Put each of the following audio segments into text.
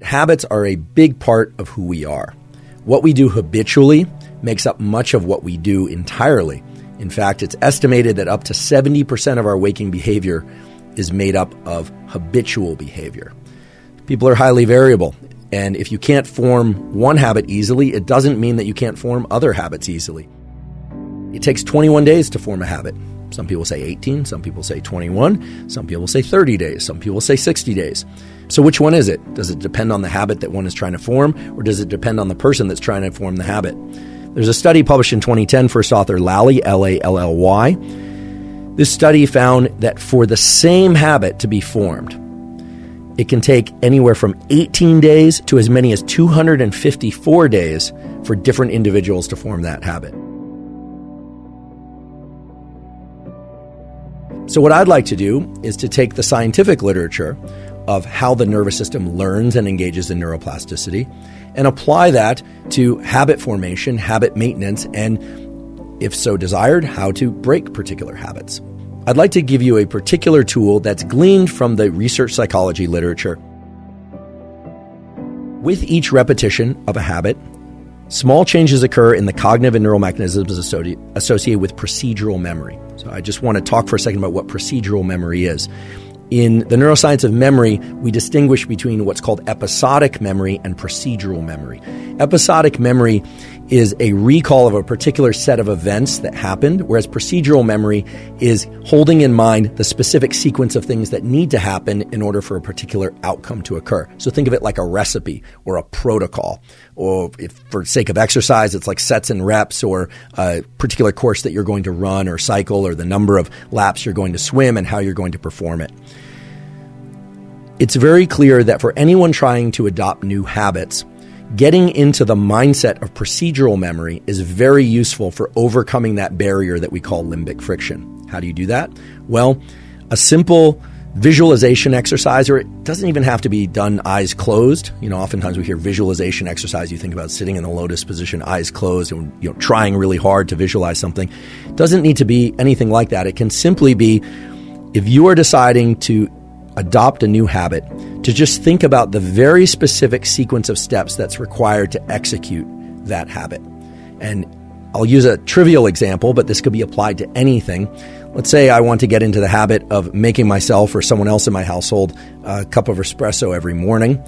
Habits are a big part of who we are. What we do habitually makes up much of what we do entirely. In fact, it's estimated that up to 70% of our waking behavior is made up of habitual behavior. People are highly variable, and if you can't form one habit easily, it doesn't mean that you can't form other habits easily. It takes 21 days to form a habit. Some people say 18, some people say 21, some people say 30 days, some people say 60 days. So which one is it? Does it depend on the habit that one is trying to form, or does it depend on the person that's trying to form the habit? There's a study published in 2010, first author Lally, L-A-L-L-Y. This study found that for the same habit to be formed, it can take anywhere from 18 days to as many as 254 days for different individuals to form that habit. So what I'd like to do is to take the scientific literature of how the nervous system learns and engages in neuroplasticity and apply that to habit formation, habit maintenance, and, if so desired, how to break particular habits. I'd like to give you a particular tool that's gleaned from the research psychology literature. With each repetition of a habit, small changes occur in the cognitive and neural mechanisms associated with procedural memory. So I just want to talk for a second about what procedural memory is. In the neuroscience of memory, we distinguish between what's called episodic memory and procedural memory. Episodic memory is a recall of a particular set of events that happened, whereas procedural memory is holding in mind the specific sequence of things that need to happen in order for a particular outcome to occur. So think of it like a recipe or a protocol, or if for sake of exercise, it's like sets and reps, or a particular course that you're going to run or cycle, or the number of laps you're going to swim and how you're going to perform it. It's very clear that for anyone trying to adopt new habits, getting into the mindset of procedural memory is very useful for overcoming that barrier that we call limbic friction. How do you do that? Well, a simple visualization exercise, or it doesn't even have to be done eyes closed. Oftentimes we hear visualization exercise. You think about sitting in the lotus position, eyes closed, and trying really hard to visualize something. It doesn't need to be anything like that. It can simply be, if you are deciding to adopt a new habit, to just think about the very specific sequence of steps that's required to execute that habit. And I'll use a trivial example, but this could be applied to anything. Let's say I want to get into the habit of making myself or someone else in my household a cup of espresso every morning.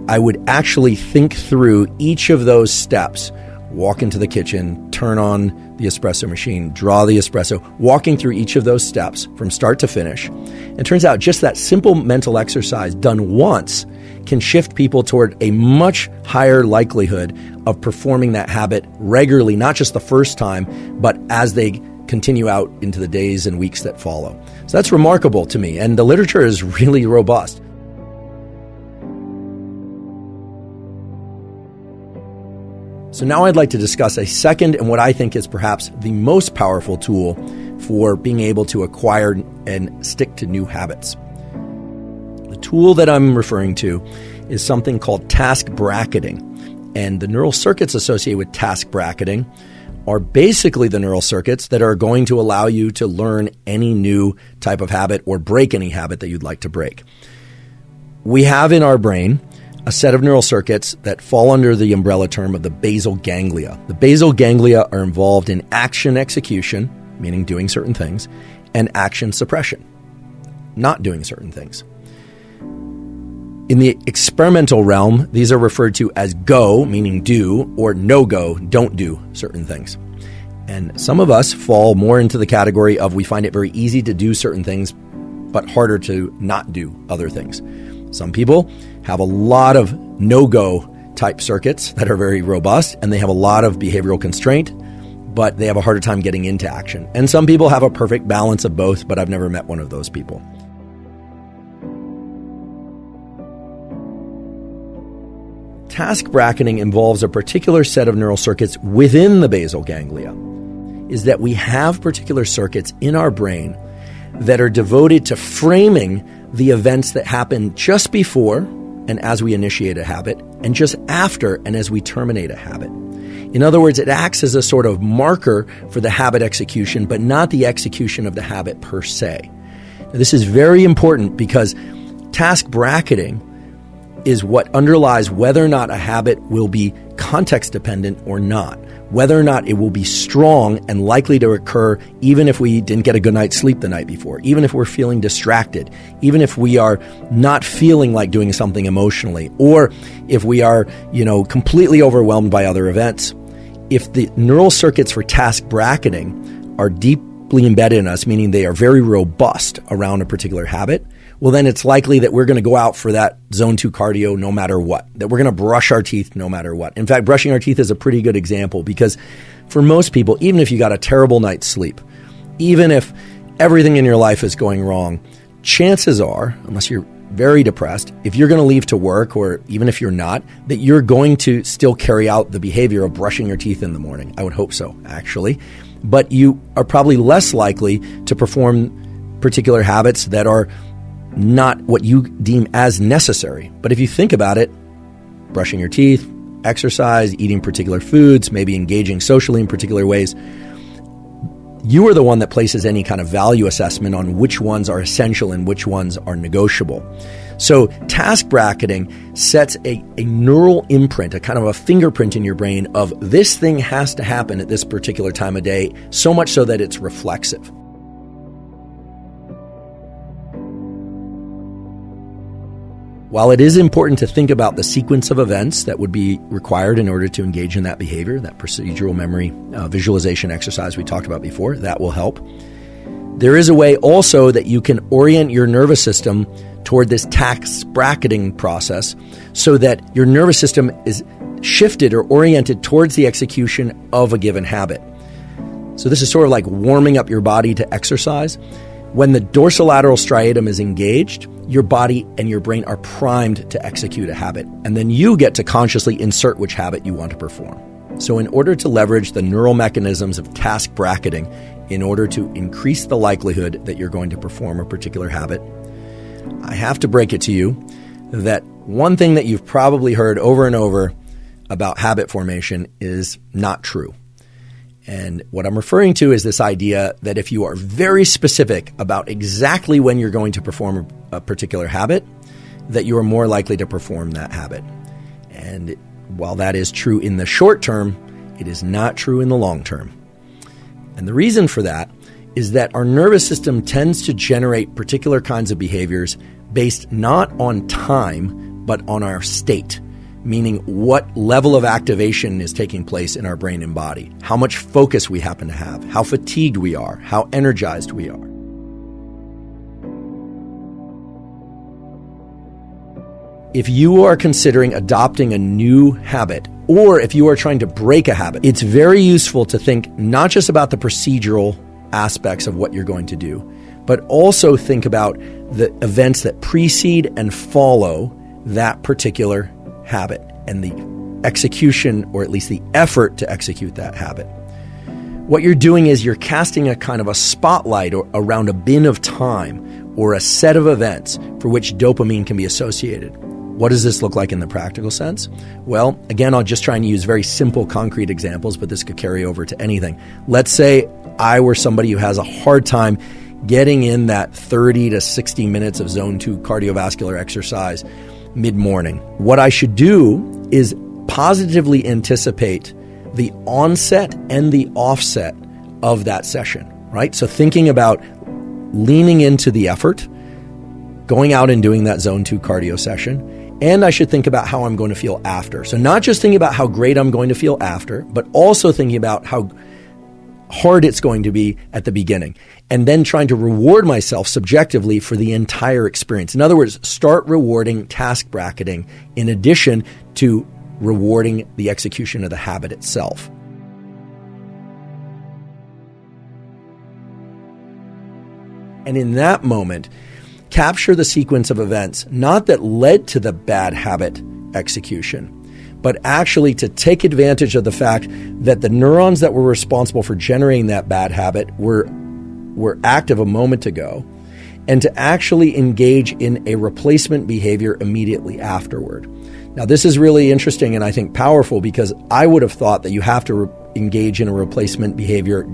I would actually think through each of those steps, walk into the kitchen, turn on the espresso machine, draw the espresso, walking through each of those steps from start to finish. It turns out just that simple mental exercise done once can shift people toward a much higher likelihood of performing that habit regularly, not just the first time, but as they continue out into the days and weeks that follow. So that's remarkable to me, and the literature is really robust. So now I'd like to discuss a second and what I think is perhaps the most powerful tool for being able to acquire and stick to new habits. The tool that I'm referring to is something called task bracketing. And the neural circuits associated with task bracketing are basically the neural circuits that are going to allow you to learn any new type of habit or break any habit that you'd like to break. We have in our brain a set of neural circuits that fall under the umbrella term of the basal ganglia. The basal ganglia are involved in action execution, meaning doing certain things, and action suppression, not doing certain things. In the experimental realm, these are referred to as go, meaning do, or no go, don't do certain things. And some of us fall more into the category of we find it very easy to do certain things, but harder to not do other things. Some people have a lot of no-go type circuits that are very robust, and they have a lot of behavioral constraint, but they have a harder time getting into action. And some people have a perfect balance of both, but I've never met one of those people. Task bracketing involves a particular set of neural circuits within the basal ganglia. Is that we have particular circuits in our brain that are devoted to framing the events that happen just before and as we initiate a habit, and just after and as we terminate a habit. In other words, it acts as a sort of marker for the habit execution, but not the execution of the habit per se. Now, this is very important because task bracketing is what underlies whether or not a habit will be context dependent or not, whether or not it will be strong and likely to occur even if we didn't get a good night's sleep the night before, even if we're feeling distracted, even if we are not feeling like doing something emotionally, or if we are, completely overwhelmed by other events. If the neural circuits for task bracketing are deeply embedded in us, meaning they are very robust around a particular habit, well, then it's likely that we're going to go out for that zone 2 cardio no matter what, that we're going to brush our teeth no matter what. In fact, brushing our teeth is a pretty good example because for most people, even if you got a terrible night's sleep, even if everything in your life is going wrong, chances are, unless you're very depressed, if you're going to leave to work, or even if you're not, that you're going to still carry out the behavior of brushing your teeth in the morning. I would hope so, actually. But you are probably less likely to perform particular habits that are not what you deem as necessary. But if you think about it, brushing your teeth, exercise, eating particular foods, maybe engaging socially in particular ways, you are the one that places any kind of value assessment on which ones are essential and which ones are negotiable. So task bracketing sets a neural imprint, a kind of a fingerprint in your brain of this thing has to happen at this particular time of day, so much so that it's reflexive. While it is important to think about the sequence of events that would be required in order to engage in that behavior, that procedural memory visualization exercise we talked about before, that will help. There is a way also that you can orient your nervous system toward this task bracketing process so that your nervous system is shifted or oriented towards the execution of a given habit. So this is sort of like warming up your body to exercise. When the dorsolateral striatum is engaged, your body and your brain are primed to execute a habit, and then you get to consciously insert which habit you want to perform. So in order to leverage the neural mechanisms of task bracketing, in order to increase the likelihood that you're going to perform a particular habit, I have to break it to you that one thing that you've probably heard over and over about habit formation is not true. And what I'm referring to is this idea that if you are very specific about exactly when you're going to perform a particular habit, that you are more likely to perform that habit. And while that is true in the short term, it is not true in the long term. And the reason for that is that our nervous system tends to generate particular kinds of behaviors based not on time, but on our state. Meaning what level of activation is taking place in our brain and body, how much focus we happen to have, how fatigued we are, how energized we are. If you are considering adopting a new habit, or if you are trying to break a habit, it's very useful to think not just about the procedural aspects of what you're going to do, but also think about the events that precede and follow that particular habit and the execution, or at least the effort to execute that habit. What you're doing is you're casting a kind of a spotlight around a bin of time or a set of events for which dopamine can be associated. What does this look like in the practical sense? Well, again, I'll just try and use very simple, concrete examples, but this could carry over to anything. Let's say I were somebody who has a hard time getting in that 30 to 60 minutes of zone 2 cardiovascular exercise mid-morning. What I should do is positively anticipate the onset and the offset of that session, right? So thinking about leaning into the effort, going out and doing that zone 2 cardio session, and I should think about how I'm going to feel after. So not just thinking about how great I'm going to feel after, but also thinking about how hard it's going to be at the beginning, and then trying to reward myself subjectively for the entire experience. In other words, start rewarding task bracketing in addition to rewarding the execution of the habit itself. And in that moment, capture the sequence of events, not that led to the bad habit execution, but actually to take advantage of the fact that the neurons that were responsible for generating that bad habit were active a moment ago, and to actually engage in a replacement behavior immediately afterward. Now, this is really interesting and I think powerful, because I would have thought that you have to engage in a replacement behavior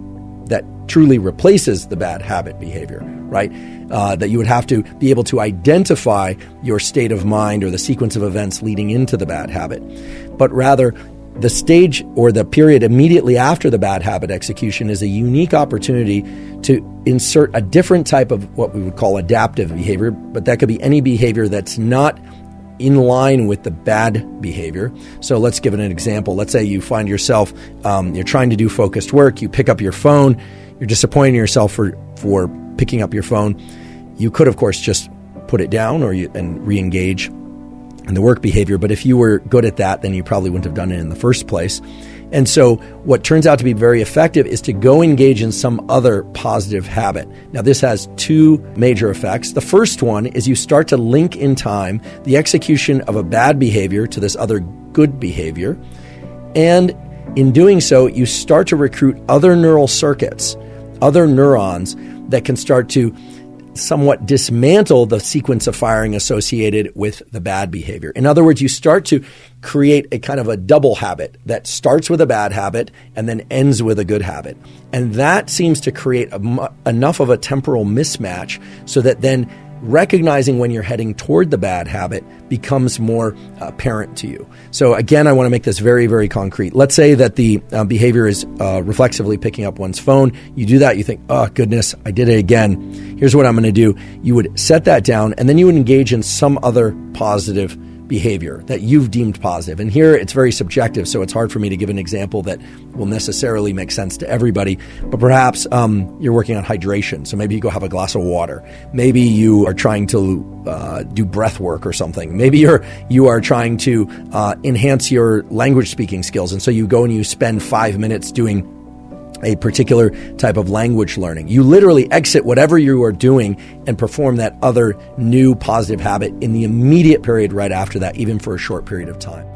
that truly replaces the bad habit behavior, right? That you would have to be able to identify your state of mind or the sequence of events leading into the bad habit, but rather the stage or the period immediately after the bad habit execution is a unique opportunity to insert a different type of what we would call adaptive behavior, but that could be any behavior that's not in line with the bad behavior. So let's give it an example. Let's say you find yourself, you're trying to do focused work, you pick up your phone, you're disappointing yourself for picking up your phone. You could, of course, just put it down and re-engage in the work behavior. But if you were good at that, then you probably wouldn't have done it in the first place. And so what turns out to be very effective is to go engage in some other positive habit. Now, this has two major effects. The first one is you start to link in time the execution of a bad behavior to this other good behavior. And in doing so, you start to recruit other neural circuits, other neurons that can start to somewhat dismantle the sequence of firing associated with the bad behavior. In other words, you start to create a kind of a double habit that starts with a bad habit and then ends with a good habit. And that seems to create enough of a temporal mismatch so that then recognizing when you're heading toward the bad habit becomes more apparent to you. So again, I want to make this very, very concrete. Let's say that the behavior is reflexively picking up one's phone. You do that, you think, oh goodness, I did it again. Here's what I'm going to do. You would set that down and then you would engage in some other positive behavior that you've deemed positive. And here it's very subjective, so it's hard for me to give an example that will necessarily make sense to everybody. But perhaps you're working on hydration, so maybe you go have a glass of water. Maybe you are trying to do breath work or something. Maybe you are trying to enhance your language speaking skills, and so you go and you spend 5 minutes doing a particular type of language learning. You literally exit whatever you are doing and perform that other new positive habit in the immediate period right after that, even for a short period of time.